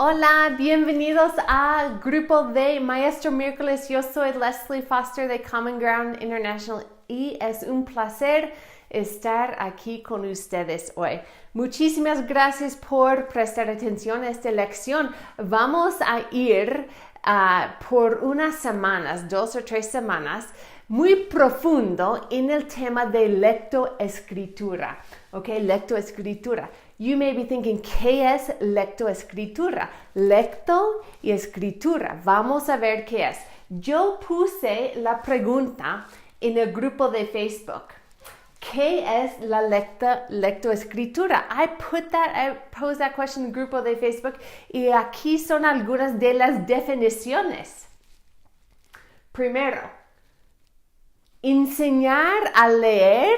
Hola, bienvenidos al grupo de Maestro Miércoles. Yo soy Leslie Foster de Common Ground International y es un placer estar aquí con ustedes hoy. Muchísimas gracias por prestar atención a esta lección. Vamos a ir por unas semanas, 2 o 3 semanas, muy profundo en el tema de lectoescritura. Ok, lectoescritura. You may be thinking, ¿qué es lectoescritura? Lecto y escritura. Vamos a ver qué es. Yo puse la pregunta en el grupo de Facebook. ¿Qué es la lectoescritura? I posed that question en el grupo de Facebook y aquí son algunas de las definiciones. Primero, enseñar a leer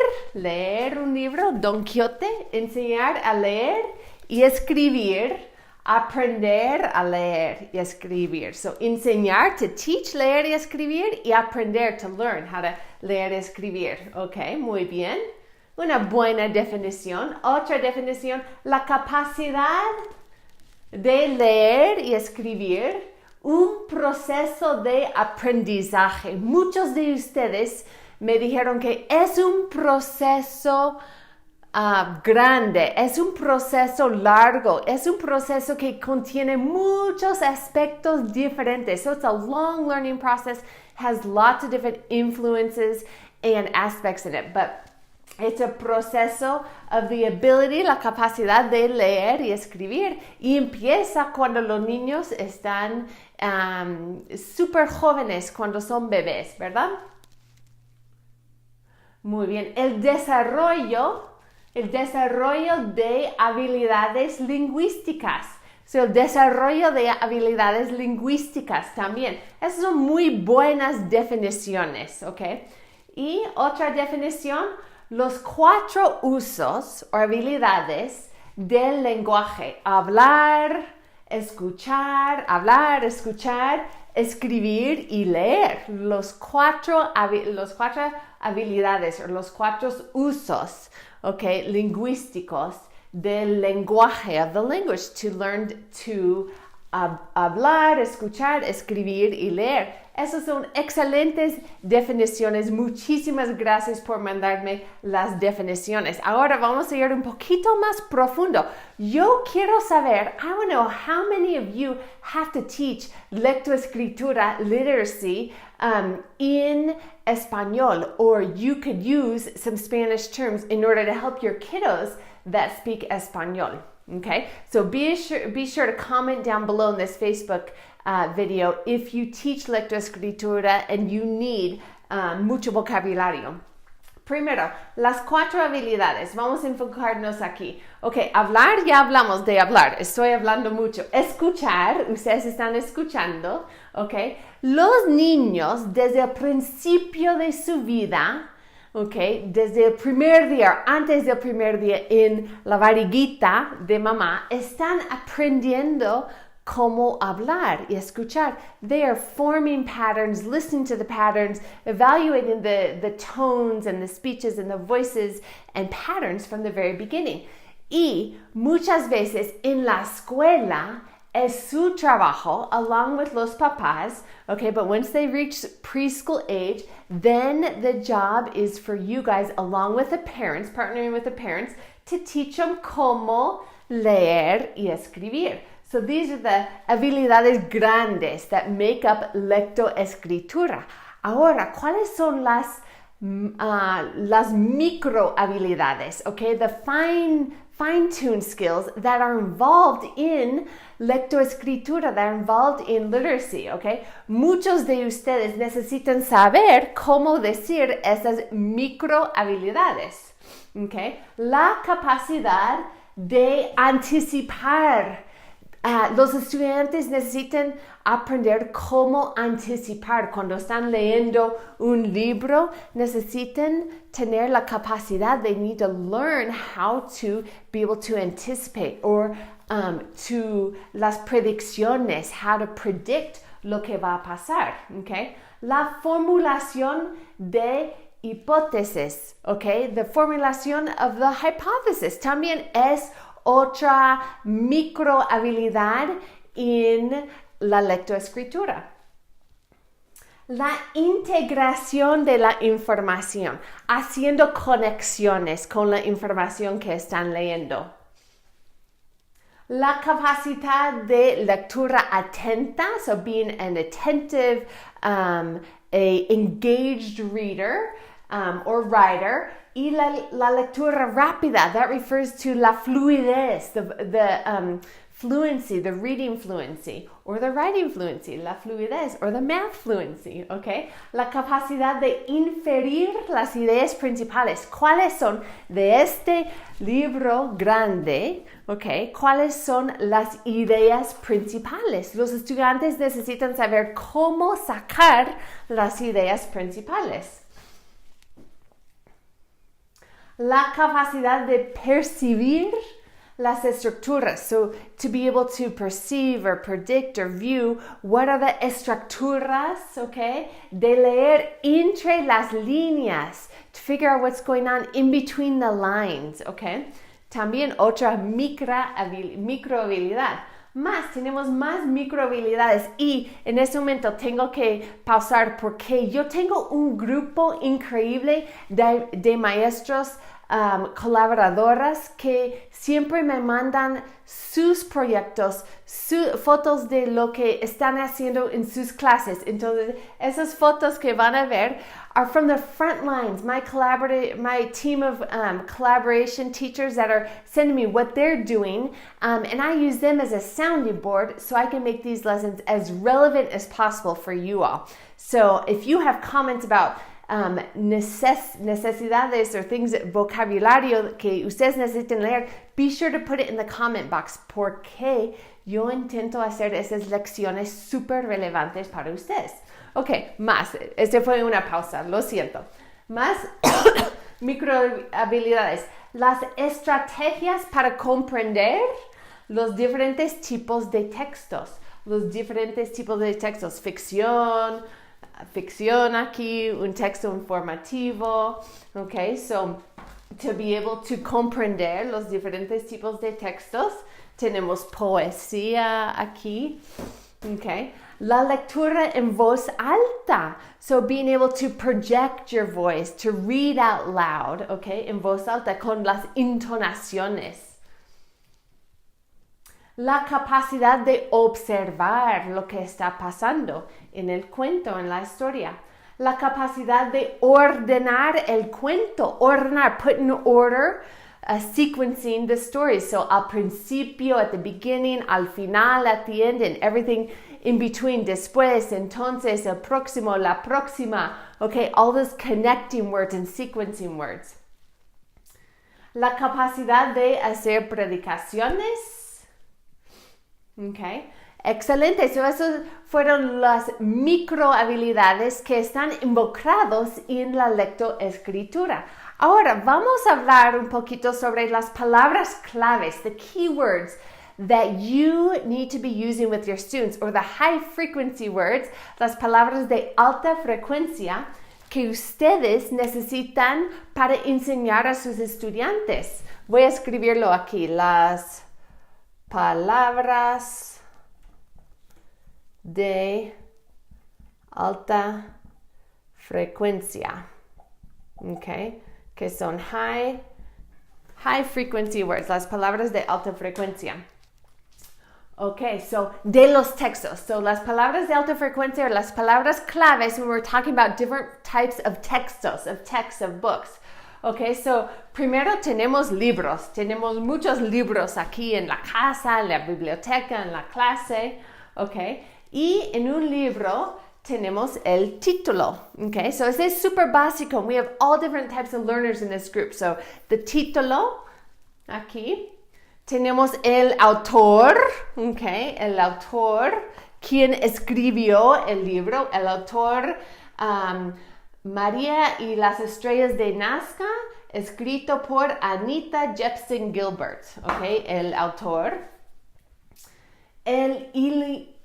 un libro, Don Quijote, enseñar a leer y escribir, aprender a leer y escribir. So, enseñar, to teach, leer y escribir, y aprender, to learn how to leer y escribir. Ok, muy bien. Una buena definición. Otra definición, la capacidad de leer y escribir. Un proceso de aprendizaje. Muchos de ustedes me dijeron que es un proceso grande, es un proceso largo, es un proceso que contiene muchos aspectos diferentes. So it's a long learning process, has lots of different influences and aspects in it, but it's a proceso of the ability, la capacidad de leer y escribir, y empieza cuando los niños están súper jóvenes, cuando son bebés, ¿verdad? Muy bien. El desarrollo de habilidades lingüísticas. So, el desarrollo de habilidades lingüísticas también. Esas son muy buenas definiciones, ¿ok? Y otra definición, los 4 usos o habilidades del lenguaje. Hablar, escuchar, escribir y leer. Los 4 habilidades o los 4 usos, okay, lingüísticos del lenguaje, of the language, to learn to hablar, escuchar, escribir y leer. Esas son excelentes definiciones. Muchísimas gracias por mandarme las definiciones. Ahora vamos a ir un poquito más profundo. Yo quiero saber, I want to know how many of you have to teach lectoescritura, literacy, in Espanol, or you could use some Spanish terms in order to help your kiddos that speak Espanol. Okay, so be sure to comment down below in this Facebook video if you teach lectoescritura and you need mucho vocabulario. Primero, las 4 habilidades. Vamos a enfocarnos aquí. Ok, hablar, ya hablamos de hablar. Estoy hablando mucho. Escuchar, ustedes están escuchando. Ok, los niños desde el principio de su vida, okay, desde el primer día, antes del primer día en la barriguita de mamá, están aprendiendo cómo hablar y escuchar. They are forming patterns, listening to the patterns, evaluating the tones and the speeches and the voices and patterns from the very beginning. Y muchas veces en la escuela es su trabajo, along with los papás, okay, but once they reach preschool age, then the job is for you guys, along with the parents, partnering with the parents, to teach them cómo leer y escribir. So these are the habilidades grandes that make up lectoescritura. Ahora, ¿cuáles son las micro habilidades? Okay, the fine-tuned skills that are involved in lectoescritura, that are involved in literacy, okay? Muchos de ustedes necesitan saber cómo decir esas micro habilidades, okay? La capacidad de anticipar. Los estudiantes necesitan aprender cómo anticipar. Cuando están leyendo un libro, necesitan tener la capacidad. They need to learn how to be able to anticipate or to las predicciones, how to predict lo que va a pasar. Okay? La formulación de hipótesis, okay? The formulation of the hypothesis también es otra micro habilidad en la lectoescritura. La integración de la información, haciendo conexiones con la información que están leyendo. La capacidad de lectura atenta, so being an attentive, a engaged reader or writer. Y la lectura rápida, that refers to la fluidez, the fluency, the reading fluency, or the writing fluency, la fluidez, or the math fluency, okay? La capacidad de inferir las ideas principales. ¿Cuáles son de este libro grande, okay? ¿Cuáles son las ideas principales? Los estudiantes necesitan saber cómo sacar las ideas principales. La capacidad de percibir las estructuras. So, to be able to perceive or predict or view what are the estructuras, okay? De leer entre las líneas. To figure out what's going on in between the lines, okay? También otra microhabilidad. Tenemos más microhabilidades y en este momento tengo que pausar porque yo tengo un grupo increíble de maestros colaboradoras que siempre me mandan sus proyectos, fotos de lo que están haciendo en sus clases. Entonces, esas fotos que van a ver are from the front lines, my team of collaboration teachers that are sending me what they're doing, and I use them as a sounding board so I can make these lessons as relevant as possible for you all. So if you have comments about necesidades or things, vocabulario que ustedes necesiten leer, be sure to put it in the comment box porque yo intento hacer esas lecciones súper relevantes para ustedes. Ok, más. Fue una pausa, lo siento. Más microhabilidades. Las estrategias para comprender los diferentes tipos de textos. Ficción aquí, un texto informativo, okay? So, to be able to comprender los diferentes tipos de textos, tenemos poesía aquí, okay? La lectura en voz alta, so being able to project your voice, to read out loud, okay? En voz alta, con las intonaciones. La capacidad de observar lo que está pasando en el cuento, en la historia. La capacidad de ordenar el cuento, put in order, sequencing the story. So al principio, at the beginning, al final, at the end, and everything in between. Después, entonces, el próximo, la próxima. Okay, all those connecting words and sequencing words. La capacidad de hacer predicaciones. Okay. Excelente. So, esas fueron las microhabilidades que están involucrados en la lectoescritura. Ahora vamos a hablar un poquito sobre las palabras claves, the keywords that you need to be using with your students, or the high frequency words, las palabras de alta frecuencia que ustedes necesitan para enseñar a sus estudiantes. Voy a escribirlo aquí, las palabras de alta frecuencia, okay, que son high frequency words, las palabras de alta frecuencia. Okay, so de los textos. So las palabras de alta frecuencia are las palabras claves when we're talking about different types of textos, of books. Okay, so primero tenemos libros. Tenemos muchos libros aquí en la casa, en la biblioteca, en la clase. Okay, y en un libro tenemos el título. Okay, so ese es súper básico. We have all different types of learners in this group. So the título, aquí. Tenemos el autor, okay, el autor, quien escribió el libro, el autor, María y las estrellas de Nazca, escrito por Anita Jepson Gilbert, okay, el autor. El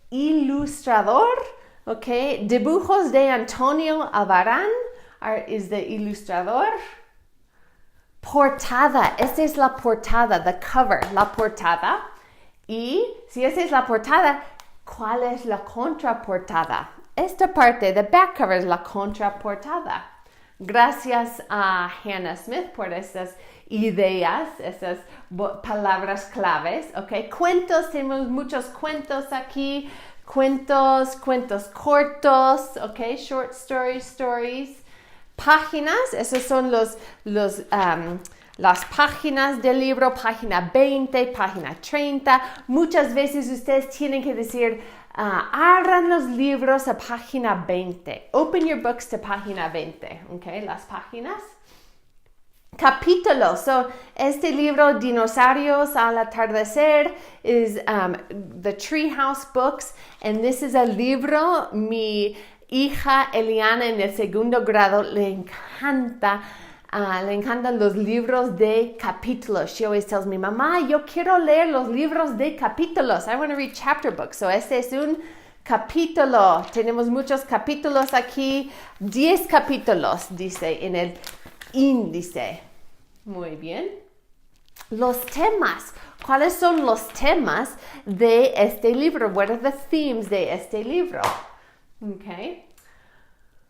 ilustrador, okay, dibujos de Antonio Albarrán is the ilustrador. Portada, esta es la portada, the cover, la portada. Y si esa es la portada, ¿cuál es la contraportada? Esta parte, the back cover, es la contraportada. Gracias a Hannah Smith por esas ideas, esas palabras claves, ¿ok? Cuentos, tenemos muchos cuentos aquí, cuentos cortos, ¿ok? Short stories. Páginas, esos son las páginas del libro, página 20, página 30. Muchas veces ustedes tienen que decir, abran los libros a página 20. Open your books to página 20, ¿ok? Las páginas. Capítulos. So, este libro, Dinosaurios al atardecer, is the Treehouse Books, and this is a libro, mi hija Eliana en el segundo grado le encantan los libros de capítulos. She always tells me, mamá, yo quiero leer los libros de capítulos. I want to read chapter books. So este es un capítulo. Tenemos muchos capítulos aquí. 10 capítulos, dice en el índice. Muy bien. Los temas. ¿Cuáles son los temas de este libro? What are the themes de este libro? Okay.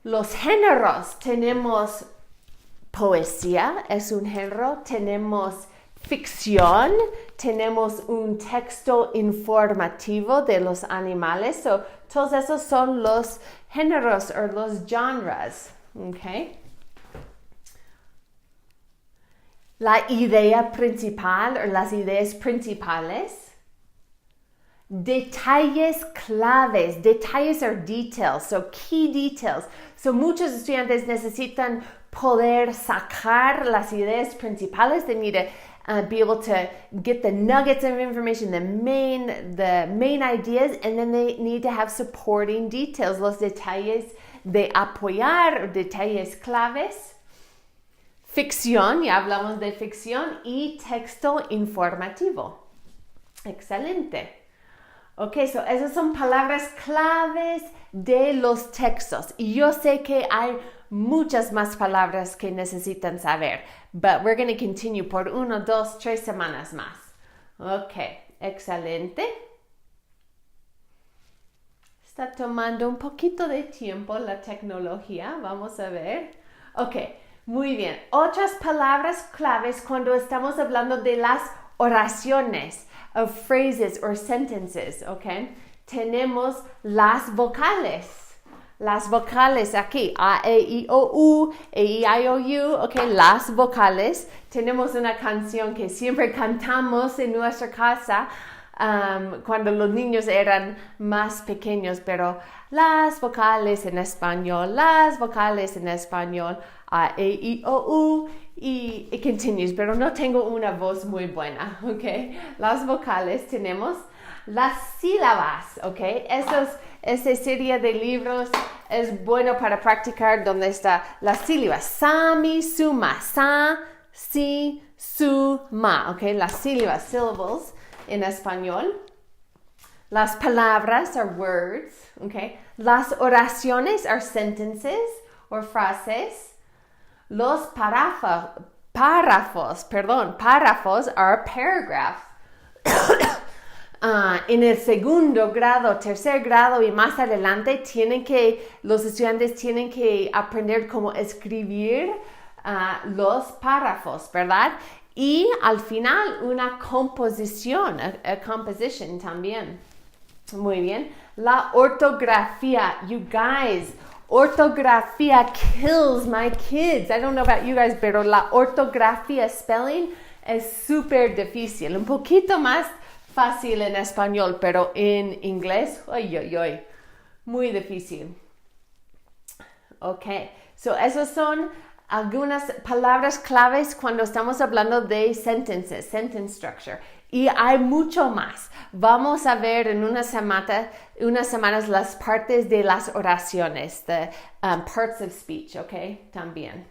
Los géneros. Tenemos poesía, es un género. Tenemos ficción. Tenemos un texto informativo de los animales. So, todos esos son los géneros o los genres. Okay. La idea principal o las ideas principales. Detalles claves. Detalles are details. So key details. So muchos estudiantes necesitan poder sacar las ideas principales. They need to be able to get the nuggets of information, the main ideas, and then they need to have supporting details. Los detalles de apoyar, detalles claves. Ficción, ya hablamos de ficción, y texto informativo. Excelente. Ok, so esas son palabras claves de los textos. Y yo sé que hay muchas más palabras que necesitan saber. But we're going to continue por 1, 2, 3 semanas más. Ok, excelente. Está tomando un poquito de tiempo la tecnología. Vamos a ver. Ok, muy bien. Otras palabras claves cuando estamos hablando de las oraciones. Of phrases or sentences, okay? Tenemos las vocales. Las vocales aquí, A, E, I, O, U, E, I, O, U, okay? Las vocales. Tenemos una canción que siempre cantamos en nuestra casa cuando los niños eran más pequeños, pero las vocales en español, las vocales en español, A, E, I, O, U, y it continues, pero no tengo una voz muy buena, ¿ok? Las vocales tenemos las sílabas, ¿ok? Esta serie de libros es bueno para practicar donde está las sílabas. Sa, mi, su, ma. Sa, si, su, ma, ¿ok? Las sílabas, syllables en español. Las palabras are words, ¿ok? Las oraciones are sentences or frases. Los párrafos are paragraphs. En el segundo grado, tercer grado y más adelante los estudiantes tienen que aprender cómo escribir los párrafos, ¿verdad? Y al final una composición, a composition también. Muy bien. La ortografía, you guys. Ortografía kills my kids. I don't know about you guys, pero la ortografía, spelling, es súper difícil. Un poquito más fácil en español, pero en inglés, muy difícil. Ok, so esas son algunas palabras claves cuando estamos hablando de sentences, sentence structure. Y hay mucho más. Vamos a ver en unas semanas las partes de las oraciones, the parts of speech, ¿ok? También.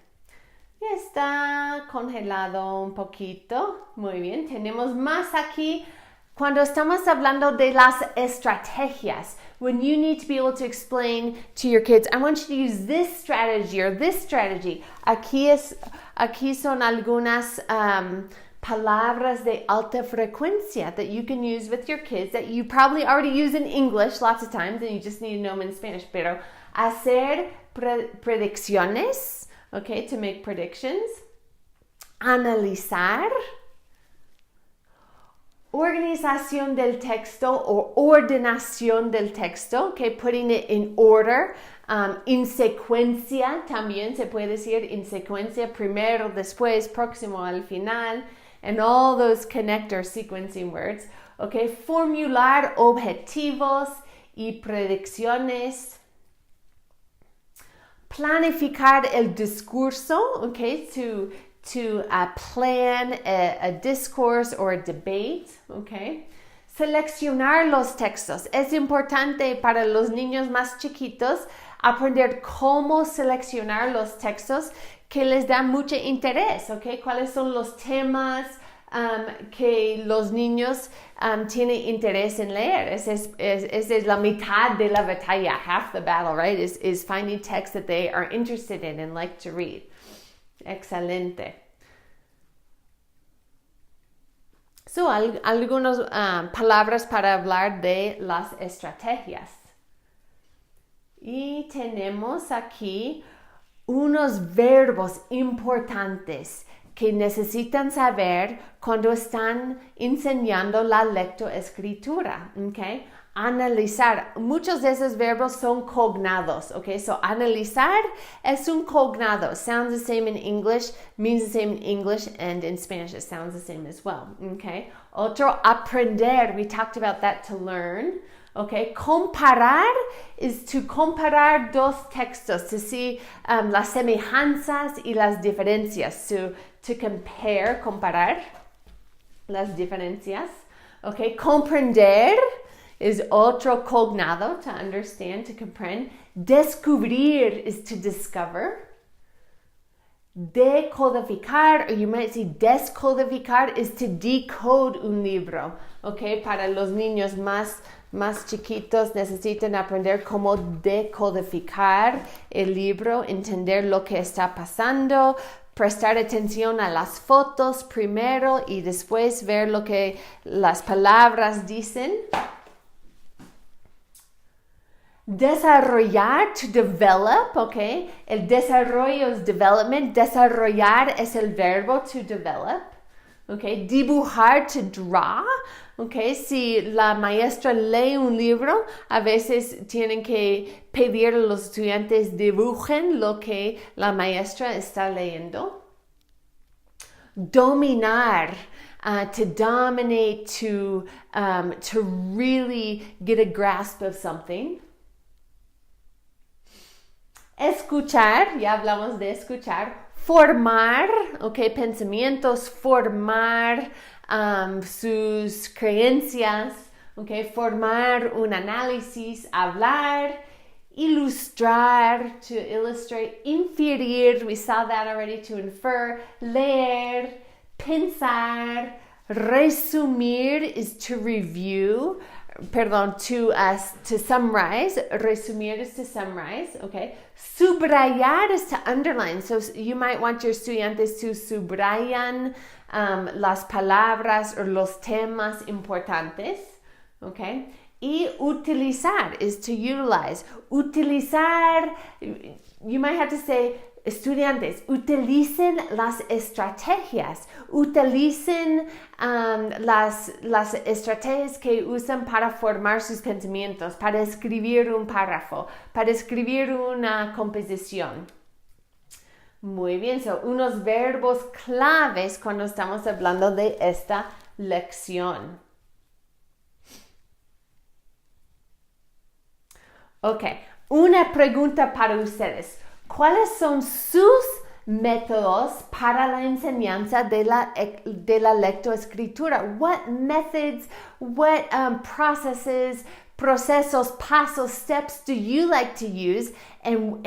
Ya está congelado un poquito. Muy bien, tenemos más aquí. Cuando estamos hablando de las estrategias, when you need to be able to explain to your kids, I want you to use this strategy or this strategy. Aquí son algunas palabras de alta frecuencia that you can use with your kids that you probably already use in English lots of times and you just need to know them in Spanish. Pero hacer predicciones, okay, to make predictions. Analizar. Organización del texto o ordenación del texto, okay, putting it in order. En secuencia también se puede decir en secuencia, primero, después, próximo, al final, and all those connector sequencing words. Okay, formular objetivos y predicciones. Planificar el discurso, okay, to plan a discourse or a debate, okay. Seleccionar los textos. Es importante para los niños más chiquitos aprender cómo seleccionar los textos que les dan mucho interés, okay. ¿Cuáles son los temas que los niños tienen interés en leer? Esa es la mitad de la batalla, half the battle, right? Is finding texts that they are interested in and like to read. Excelente. So, algunas palabras para hablar de las estrategias. Y tenemos aquí unos verbos importantes que necesitan saber cuando están enseñando la lectoescritura, okay? Analizar. Muchos de esos verbos son cognados, okay? So, analizar es un cognado. Sounds the same in English, means the same in English, and in Spanish it sounds the same as well, okay? Otro, aprender. We talked about that, to learn, okay? Comparar is to comparar dos textos, to see las semejanzas y las diferencias, to compare, comparar las diferencias, okay? Comprender is otro cognado, to understand, to comprehend. Descubrir is to discover. Decodificar, or you might say descodificar, is to decode un libro. Okay, para los niños más chiquitos necesitan aprender cómo decodificar el libro, entender lo que está pasando, prestar atención a las fotos primero y después ver lo que las palabras dicen. Desarrollar, to develop, okay. El desarrollo es development. Desarrollar es el verbo to develop, okay. Dibujar, to draw, okay. Si la maestra lee un libro, a veces tienen que pedir a los estudiantes dibujen lo que la maestra está leyendo. Dominar. To dominate, to really get a grasp of something. Escuchar, ya hablamos de escuchar. Formar, okay, pensamientos, formar sus creencias, okay, formar un análisis, hablar, ilustrar, to illustrate, inferir, we saw that already, to infer, leer, pensar, resumir is to review, to summarize. Resumir is to summarize, okay. Subrayar is to underline. So you might want your estudiantes to subrayan las palabras or los temas importantes, okay. Y utilizar is to utilize. Utilizar, you might have to say, estudiantes, utilicen las estrategias, utilicen las estrategias que usan para formar sus pensamientos, para escribir un párrafo, para escribir una composición. Muy bien, son unos verbos claves cuando estamos hablando de esta lección. Ok, una pregunta para ustedes. ¿Cuáles son sus métodos para la enseñanza de la lectoescritura? What methods, what procesos, pasos, steps do you like to use? And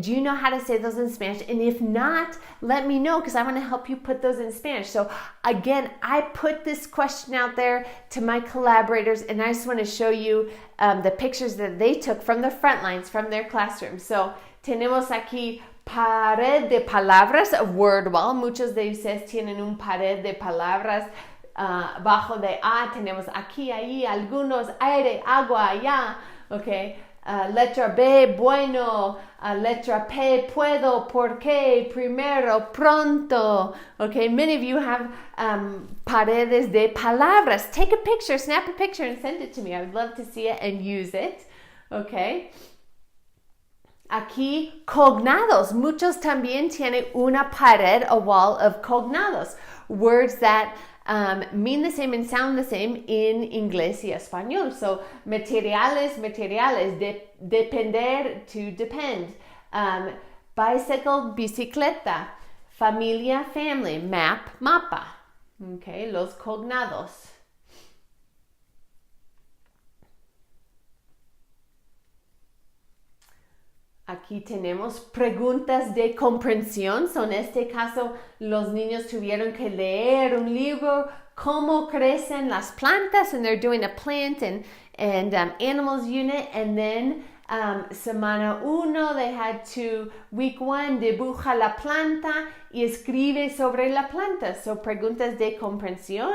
do you know how to say those in Spanish? And if not, let me know because I want to help you put those in Spanish. So again, I put this question out there to my collaborators and I just want to show you the pictures that they took from the front lines, from their classroom. So tenemos aquí pared de palabras, a word wall. Muchos de ustedes tienen un pared de palabras bajo de A. Tenemos aquí, ahí, algunos, aire, agua, allá. Okay. Letra B, bueno. Letra P, puedo, por qué, primero, pronto. Okay, many of you have paredes de palabras. Take a picture, snap a picture and send it to me. I would love to see it and use it. Okay. Aquí, cognados. Muchos también tienen una pared, a wall of cognados. Words that mean the same and sound the same in inglés y español. So, materiales, depender, to depend. Bicycle, bicicleta. Familia, family. Map, mapa. Okay, los cognados. Aquí tenemos preguntas de comprensión. So, en este caso, los niños tuvieron que leer un libro, Cómo crecen las plantas, and they're doing a plant and animals unit. And then semana 1, they had to, week 1, dibuja la planta y escribe sobre la planta. So, preguntas de comprensión.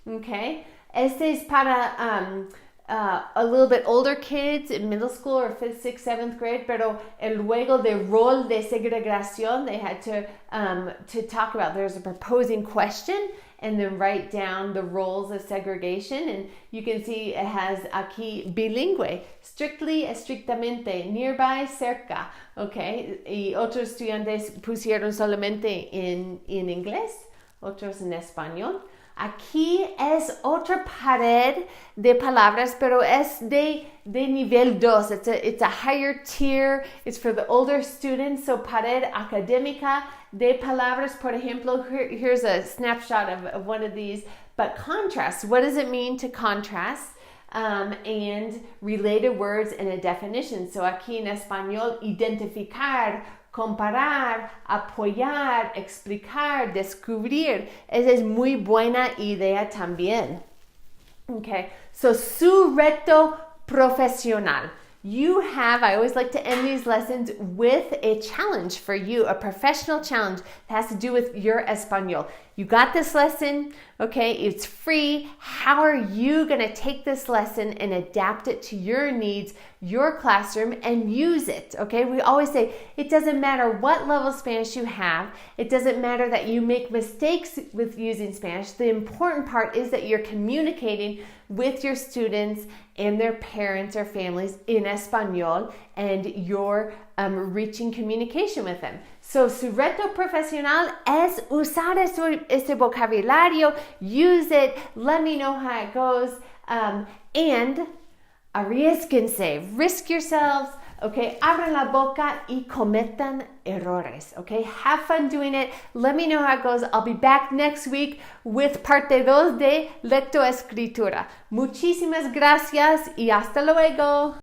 Okay. Este es para a little bit older kids in middle school or 5th, 6th, 7th grade, pero el luego de rol de segregación, they had to talk about, there's a proposing question and then write down the roles of segregation. And you can see it has aquí bilingüe, strictly, estrictamente, nearby, cerca, okay? Y otros estudiantes pusieron solamente en inglés, otros en español. Aquí es otra pared de palabras, pero es de nivel 2. It's a higher tier. It's for the older students. So, pared académica de palabras. Por ejemplo, here's a snapshot of one of these. But contrast. What does it mean to contrast? And related words and a definition. So, aquí en español, identificar, comparar, apoyar, explicar, descubrir. Esa es muy buena idea también. Okay, so su reto profesional. You have, I always like to end these lessons with a challenge for you, a professional challenge that has to do with your español. You got this lesson, okay? It's free. How are you going to take this lesson and adapt it to your needs, your classroom, and use it, okay? We always say it doesn't matter what level of Spanish you have. It doesn't matter that you make mistakes with using Spanish. The important part is that you're communicating with your students and their parents or families in español, and you're reaching communication with them. So, su reto profesional es usar este vocabulario, use it, let me know how it goes, and arriesguense, risk yourselves, okay, abran la boca y cometan errores, okay, have fun doing it, let me know how it goes. I'll be back next week with parte 2 de lectoescritura. Muchísimas gracias y hasta luego.